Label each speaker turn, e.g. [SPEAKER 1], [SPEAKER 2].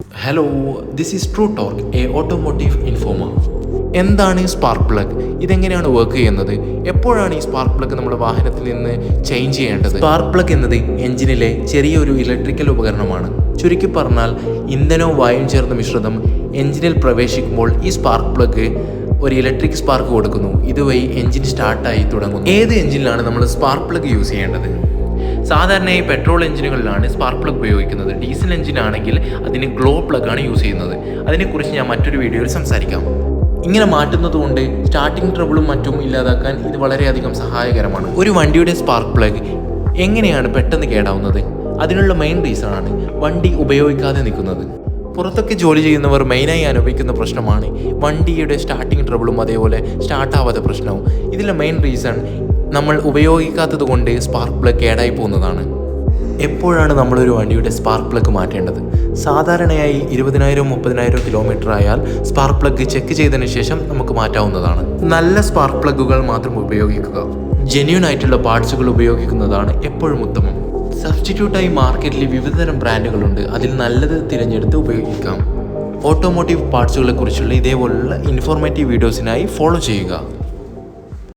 [SPEAKER 1] Hello, this is true torque, A automotive informer. എന്താണ് ഈ spark plug? ഇതെങ്ങനെയാണ് work ചെയ്യുന്നത്? എപ്പോഴാണ് ഈ സ്പാർക്ക് പ്ലഗ് നമ്മുടെ വാഹനത്തിൽ നിന്ന് ചേഞ്ച് ചെയ്യേണ്ടത്? സ്പാർക്ക് പ്ലഗ് എന്നത് എഞ്ചിനിലെ ചെറിയൊരു ഇലക്ട്രിക്കൽ ഉപകരണമാണ്. ചുരുക്കി പറഞ്ഞാൽ ഇന്ധനവും വായുവും ചേർന്ന മിശ്രിതം എഞ്ചിനിൽ പ്രവേശിക്കുമ്പോൾ ഈ സ്പാർക്ക് പ്ലഗ് ഒരു ഇലക്ട്രിക് സ്പാർക്ക് കൊടുക്കുന്നു. ഇതുവഴി എഞ്ചിൻ സ്റ്റാർട്ടായി തുടങ്ങുന്നു. ഏത് എഞ്ചിനിലാണ് നമ്മൾ സ്പാർക്ക് പ്ലഗ് യൂസ് ചെയ്യേണ്ടത്? സാധാരണയായി പെട്രോൾ എഞ്ചിനുകളിലാണ് സ്പാർക്ക് പ്ലഗ് ഉപയോഗിക്കുന്നത്. ഡീസൽ എഞ്ചിനാണെങ്കിൽ അതിന് ഗ്ലോ പ്ലഗ് ആണ് യൂസ് ചെയ്യുന്നത്. അതിനെക്കുറിച്ച് ഞാൻ മറ്റൊരു വീഡിയോയിൽ സംസാരിക്കാം. ഇങ്ങനെ മാറ്റുന്നത് കൊണ്ട് സ്റ്റാർട്ടിംഗ് ട്രബിളും മറ്റും ഇല്ലാതാക്കാൻ ഇത് വളരെയധികം സഹായകരമാണ്. ഒരു വണ്ടിയുടെ സ്പാർക്ക് പ്ലഗ് എങ്ങനെയാണ് പെട്ടെന്ന് കേടാവുന്നത്? അതിനുള്ള മെയിൻ റീസൺ ആണ് വണ്ടി ഉപയോഗിക്കാതെ നിൽക്കുന്നത്. പുറത്തൊക്കെ ജോലി ചെയ്യുന്നവർ മെയിനായി അനുഭവിക്കുന്ന പ്രശ്നമാണ് വണ്ടിയുടെ സ്റ്റാർട്ടിംഗ് ട്രബിളും അതേപോലെ സ്റ്റാർട്ടാവാത്ത പ്രശ്നവും. ഇതിലെ മെയിൻ റീസൺ നമ്മൾ ഉപയോഗിക്കാത്തത് കൊണ്ട് സ്പാർക്ക് പ്ലഗ് കേടായി പോകുന്നതാണ്. എപ്പോഴാണ് നമ്മളൊരു വണ്ടിയുടെ സ്പാർക്ക് പ്ലഗ് മാറ്റേണ്ടത്? സാധാരണയായി 20,000-30,000 കിലോമീറ്റർ ആയാൽ സ്പാർക്ക് പ്ലഗ് ചെക്ക് ചെയ്തതിന് ശേഷം നമുക്ക് മാറ്റാവുന്നതാണ്. നല്ല സ്പാർക്ക് പ്ലഗുകൾ മാത്രം ഉപയോഗിക്കുക. ജെന്യൂൻ ആയിട്ടുള്ള പാർട്സുകൾ ഉപയോഗിക്കുന്നതാണ് എപ്പോഴും ഉത്തമം. സബ്സ്റ്റിറ്റ്യൂട്ടായി മാർക്കറ്റിൽ വിവിധതരം ബ്രാൻഡുകളുണ്ട്. അതിൽ നല്ലത് തിരഞ്ഞെടുത്ത് ഉപയോഗിക്കാം. ഓട്ടോമോട്ടീവ് പാർട്സുകളെ കുറിച്ചുള്ള ഇതേപോലുള്ള ഇൻഫോർമേറ്റീവ് വീഡിയോസിനായി ഫോളോ ചെയ്യുക.